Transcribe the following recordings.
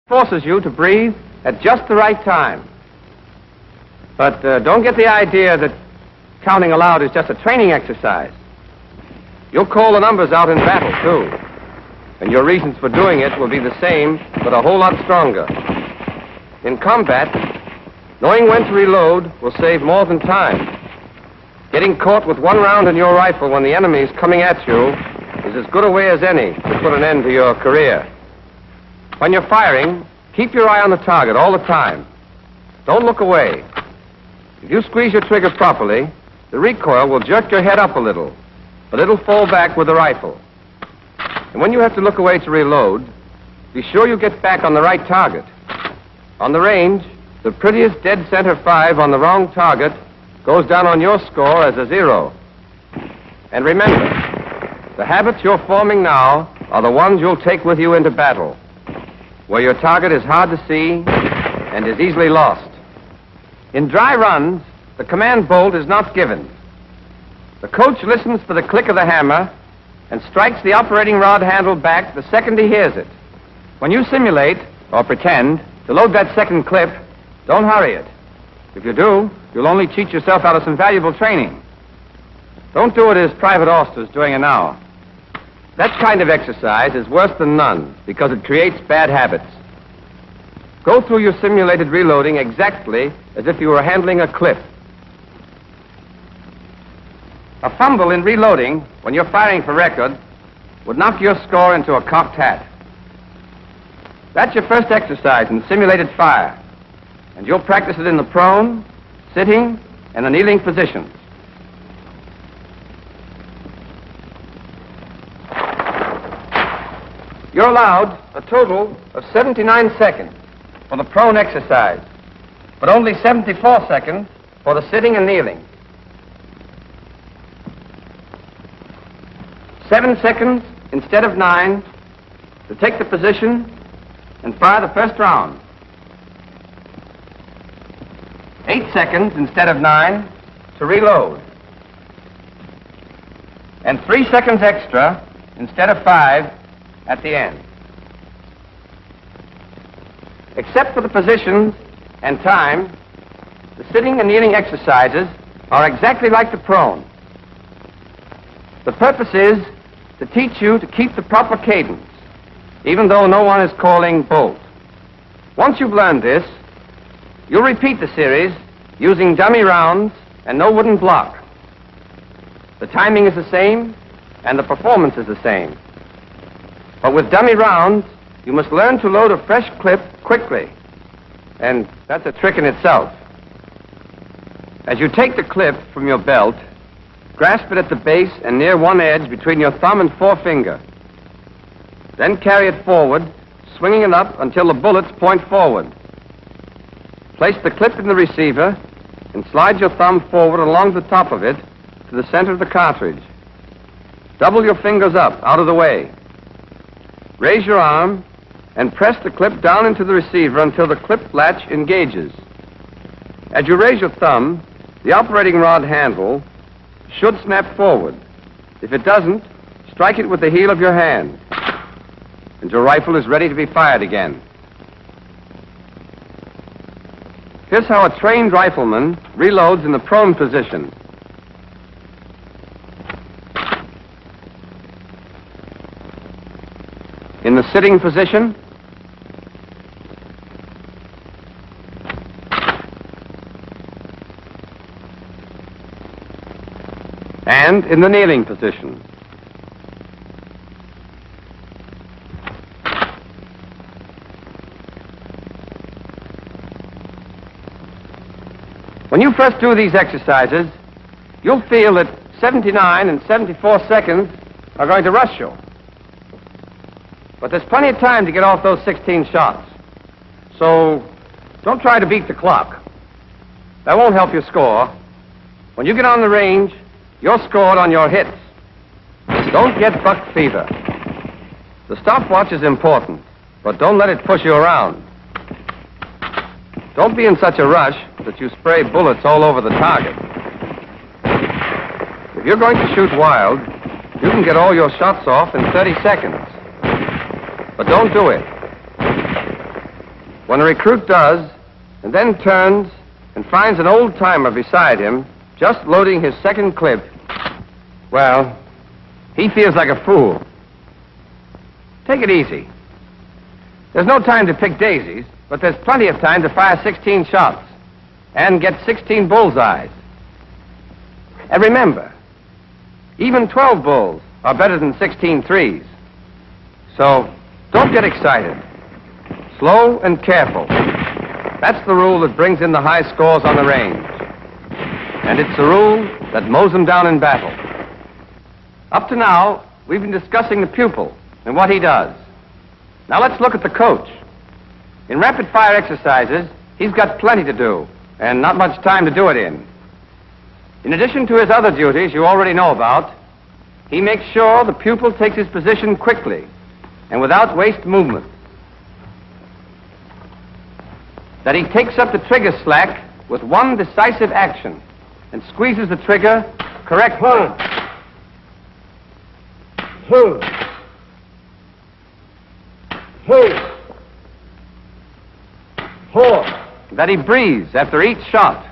forces you to breathe at just the right time. But don't get the idea that counting aloud is just a training exercise. You'll call the numbers out in battle, too. And your reasons for doing it will be the same, but a whole lot stronger. In combat, knowing when to reload will save more than time. Getting caught with one round in your rifle when the enemy is coming at you is as good a way as any to put an end to your career. When you're firing, keep your eye on the target all the time. Don't look away. If you squeeze your trigger properly, the recoil will jerk your head up a little, but it'll fall back with the rifle. And when you have to look away to reload, be sure you get back on the right target. On the range, the prettiest dead center 5 on the wrong target goes down on your score as a 0. And remember, the habits you're forming now are the ones you'll take with you into battle, where your target is hard to see and is easily lost. In dry runs, the command bolt is not given. The coach listens for the click of the hammer and strikes the operating rod handle back the second he hears it. When you simulate, or pretend, to load that second clip, don't hurry it. If you do, you'll only cheat yourself out of some valuable training. Don't do it as Private Auster's doing it now. That kind of exercise is worse than none because it creates bad habits. Go through your simulated reloading exactly as if you were handling a clip. A fumble in reloading, when you're firing for record, would knock your score into a cocked hat. That's your first exercise in simulated fire, and you'll practice it in the prone, sitting, and the kneeling positions. You're allowed a total of 79 seconds for the prone exercise, but only 74 seconds for the sitting and kneeling. 7 seconds instead of 9 to take the position and fire the first round. 8 seconds instead of 9 to reload. And 3 seconds extra instead of 5 at the end. Except for the positions and time, the sitting and kneeling exercises are exactly like the prone. The purpose is to teach you to keep the proper cadence, even though no one is calling bolt. Once you've learned this, you'll repeat the series using dummy rounds and no wooden block. The timing is the same, and the performance is the same. But with dummy rounds, you must learn to load a fresh clip quickly, and that's a trick in itself. As you take the clip from your belt, grasp it at the base and near one edge between your thumb and forefinger. Then carry it forward, swinging it up until the bullets point forward. Place the clip in the receiver and slide your thumb forward along the top of it to the center of the cartridge. Double your fingers up, out of the way. Raise your arm and press the clip down into the receiver until the clip latch engages. As you raise your thumb, the operating rod handle should snap forward. If it doesn't, strike it with the heel of your hand, and your rifle is ready to be fired again. Here's how a trained rifleman reloads in the prone position. In the sitting position, and in the kneeling position. When you first do these exercises, you'll feel that 79 and 74 seconds are going to rush you. But there's plenty of time to get off those 16 shots. So don't try to beat the clock. That won't help your score. When you get on the range, you're scored on your hits. Don't get buck fever. The stopwatch is important, but don't let it push you around. Don't be in such a rush that you spray bullets all over the target. If you're going to shoot wild, you can get all your shots off in 30 seconds. But don't do it. When a recruit does, and then turns and finds an old-timer beside him, just loading his second clip, well, he feels like a fool. Take it easy. There's no time to pick daisies, but there's plenty of time to fire 16 shots and get 16 bullseyes. And remember, even 12 bulls are better than 16 threes. So don't get excited. Slow and careful. That's the rule that brings in the high scores on the range. And it's the rule that mows them down in battle. Up to now, we've been discussing the pupil and what he does. Now let's look at the coach. In rapid-fire exercises, he's got plenty to do, and not much time to do it in. In addition to his other duties you already know about, he makes sure the pupil takes his position quickly and without waste movement. That he takes up the trigger slack with one decisive action and squeezes the trigger correctly. 1, 2, 3, 4. That he breathes after each shot.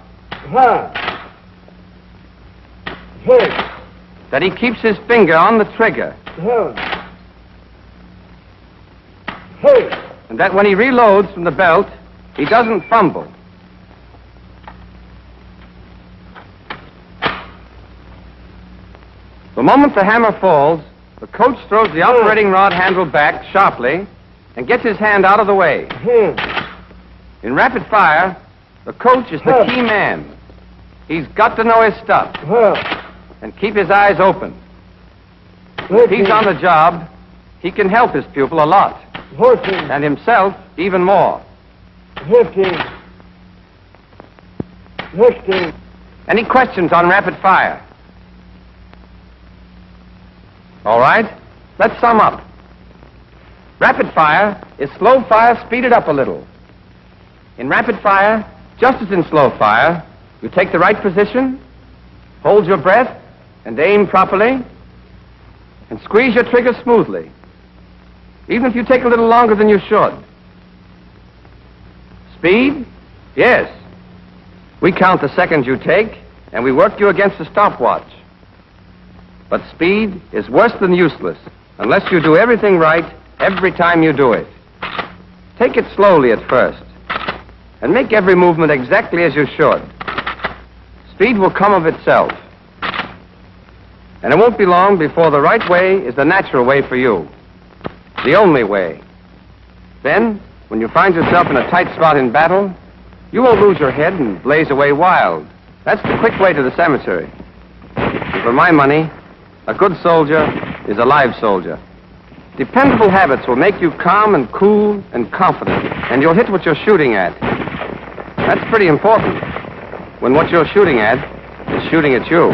5, 6. That he keeps his finger on the trigger. 7, 8. And that when he reloads from the belt, he doesn't fumble. The moment the hammer falls, the coach throws the operating rod handle back sharply and gets his hand out of the way. 10, In rapid fire, the coach is the key man. He's got to know his stuff 12, and keep his eyes open. If 13, he's on the job, he can help his pupil a lot, 14, and himself even more. 15, 16. Any questions on rapid fire? All right, let's sum up. Rapid fire is slow fire speeded up a little. In rapid fire, just as in slow fire, you take the right position, hold your breath, and aim properly, and squeeze your trigger smoothly, even if you take a little longer than you should. Speed? Yes. We count the seconds you take, and we work you against the stopwatch. But speed is worse than useless unless you do everything right every time you do it. Take it slowly at first, and make every movement exactly as you should. Speed will come of itself. And it won't be long before the right way is the natural way for you. The only way. Then, when you find yourself in a tight spot in battle, you won't lose your head and blaze away wild. That's the quick way to the cemetery. And for my money, a good soldier is a live soldier. Dependable habits will make you calm and cool and confident, and you'll hit what you're shooting at. That's pretty important when what you're shooting at is shooting at you.